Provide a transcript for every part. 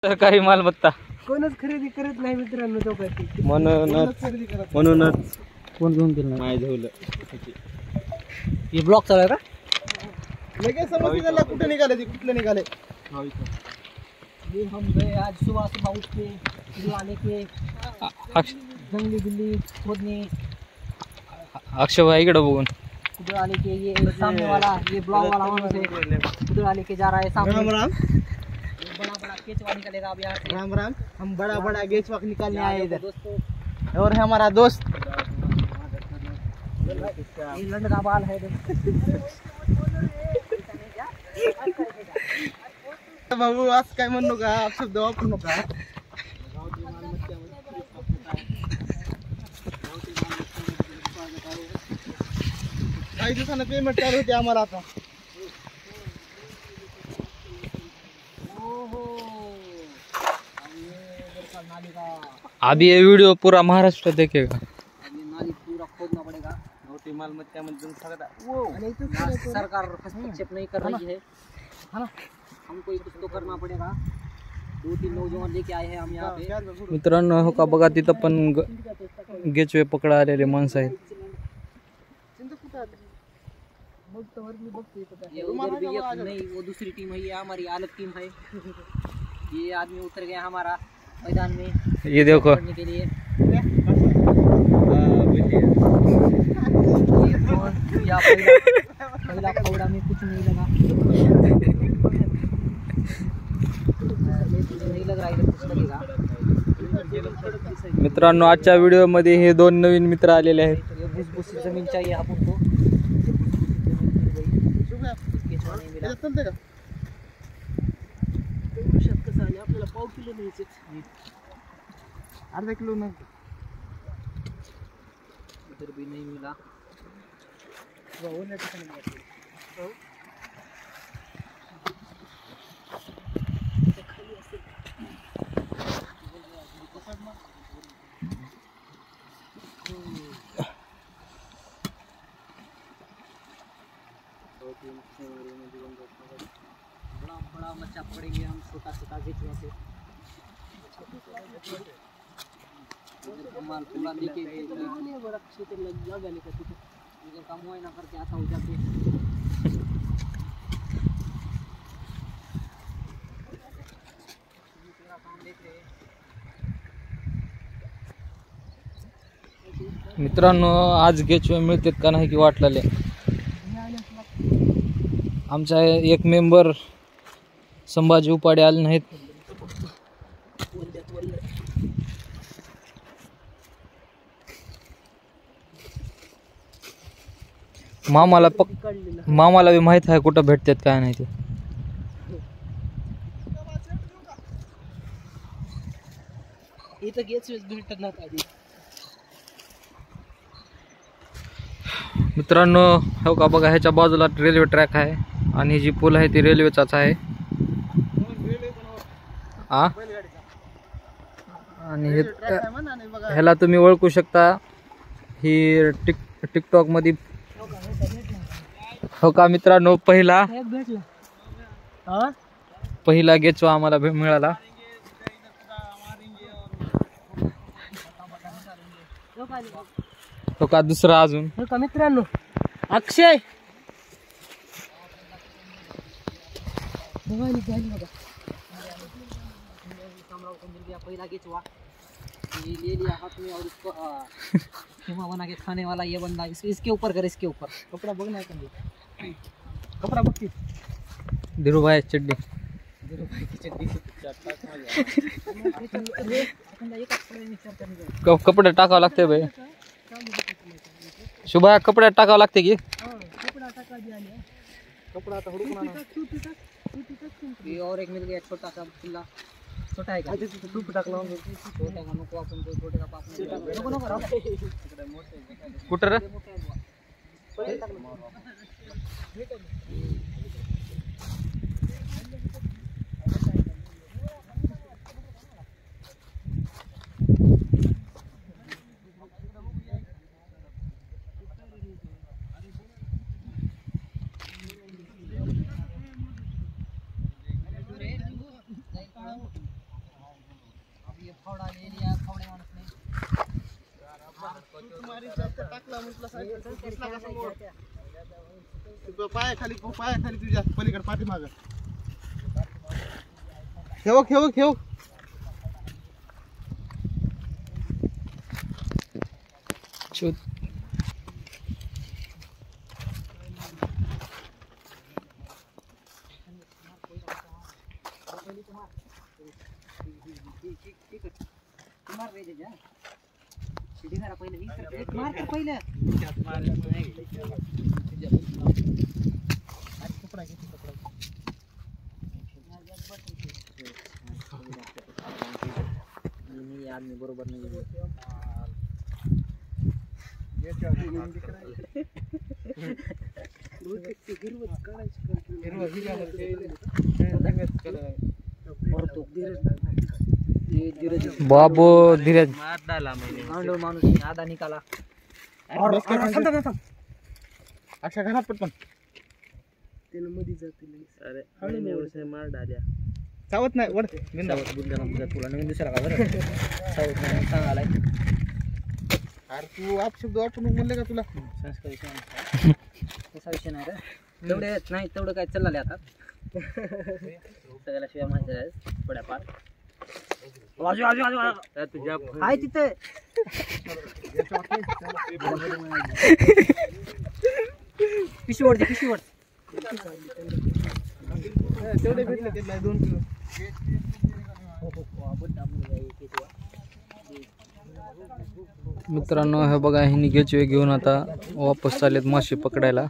सरकारी मालमत्ता कोणच खरेदी करत नाही मित्रांनो. तो म्हणूनच कोण घेऊन गेलं नाही झालं. हे ब्लॉक चालू आहे का? लगेच समजलं कुठे निघाले ते कुठले निघाले. ये हम गए आज सुबह सुबह उठ के आने के जंगली बिल्ली खोदने अक्षय भाई इकडे बघून उधर आने के. ये सामने वाला ये ब्लॉक वाला वहाँ से उधर आने के जा रहा है सामने. राम राम बड़ा बड़ा केचवा निकलेगा अब यहाँ से. राम राम. हम बड़ा बड़ा गेचवा निकालने आए इधर. दोस्तों और है हमारा दोस्त ये लंडा बाल है. भाऊ आज काय म्हणू नका शब्द वापरू नका. काही दिवसांना पेमेंट चालू होते आम्हाला आता. अभी ये वीडियो पूरा महाराष्ट्र देखेगा. नाली पूरा खोदना पड़ेगा. मोठी मालमत्त्यामध्ये सगळं सरकार हस्तक्षेप नहीं कर रही है ना. हमको कुछ तो करना पड़ेगा. 2-3 नौजवान लेके आए हैं हम यहाँ पे. मित्रांनो हो का बघा तिथं पण गेचवे पकडा आलेले माणसं आहेत. ये उधर भी एक नहीं वो दूसरी टीम है. ये हमारी अलग टीम है. ये आदमी उतर गया हमारा मैदान में ये देखो पढ़ने के लिए. या पहला फौड़ा में कुछ नहीं लगा. नहीं लग रहा इधर कुछ लगेगा. मित्रांनो आजच्या व्हिडिओ मध्ये हे दोन नवीन मित्र आलेले आहेत. ये भुसभुसी जमीन चाहिए आपको. चालते का आपल्याला पाव किलो न्यायचे. अर्धा किलो नाही. इधर भी नहीं मिला. बड़ा बड़ा मच्छा पड़ेंगे हम छोटा छोटा गेचवा से. माल पूरा लेके काम हुआ ना करके आता हो जाते. मित्रांनो आज गेचवे मिळतात का नाही की वाटलेले. आमचा एक मेंबर संभाजी उपाडे आले नाहीत. मामाला बी माहित आहे कुठं भेटतात काय नाही ते. इथं गेचवेच भेटत नाही आधी. मित्रांनो हो का बघा ह्याच्या बाजूला रेल्वे ट्रॅक आहे आणि जी पूल आहे ती रेल्वेचाच आहे. आणि ह्याला तुम्ही ओळखू शकता. ही टिकटॉक मध्ये हो का मित्रांनो पहिला गेचवा आम्हाला मिळाला. हो का दुसरा अजून. हो का मित्रांनो अक्षय पहिला गेचवा ये ले लिया हाथ में और इसको खीमा बना के खाने वाला ये बंदा. इसके ऊपर कर. इसके ऊपर कपड़ा बगना है. कपड़ा बगती धीरू भाई चड्डी. कपडे टाकावं लागते भाई. शुभा कपड्यात टाकावं लागते की. कपड़ा तो ये और एक मिल गया छोटा सा पिल्ला. छोटा है का? छोटा का नको आपण छोटे का पास नको नको कुठं रे? फावडा ले लिया फावडे माणूस ने तुम्हारी जास्त टाकला म्हटलं साहेब पायाखाली तुझ्या पलीकडे पाठीमाग ठेव शोध. मार रे जा सीधी करा पहिले एक मार कर पहिले मी आदमी बरोबर नाही बाबू धीरज मार डाला मैंने गांडो माणूस आधा निकाला और अशा घरात पटकन तेल मध्ये जाते अरे हळू उसे मार डाल्या चावत नाही वड सावत बुद्धाला बुद्धा तुला नवीन दुसरा का बरं सावत नाही सांगालाय अरे तू अपशब्द वापरून म्हणले का तुला संस्कार तसा विषय नाही रे तेवढे नाही तेवढं काय चालले आता सगळ्याला शिवाय माहिती आहे थोड्याफार तुझ्या आहे तिथे पिशवड पिशवड तेवढे भेटले ते 2 किलो मित्रांनो हे बघा ह्यांनी गेचवे घेऊन आता वापस चालेत मासे पकडायला.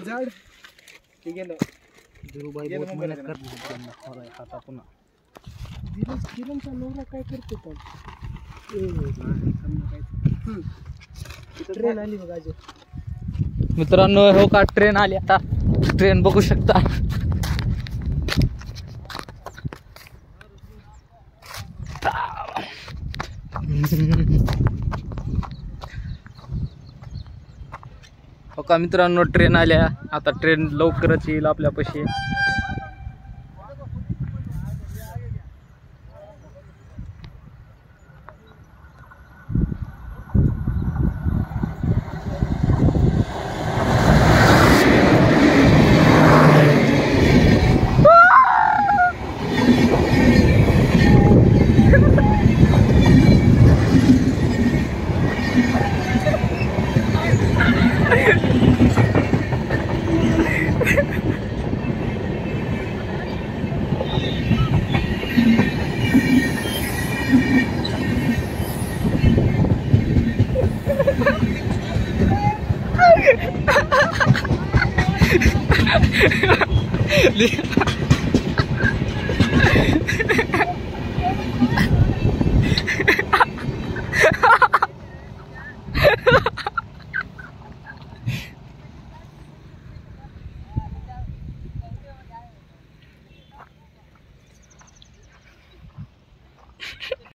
झाड ते गेलं धीरूभाई बहुत मेहनत करते आता पुन्हा किरणचा नवरा काय करतो पण ट्रेन आली बघा आज. मित्रांनो हो का ट्रेन आली आता ट्रेन बघू शकता. हो का मित्रांनो ट्रेन आल्या आता ट्रेन लवकरच येईल आपल्यापाशी.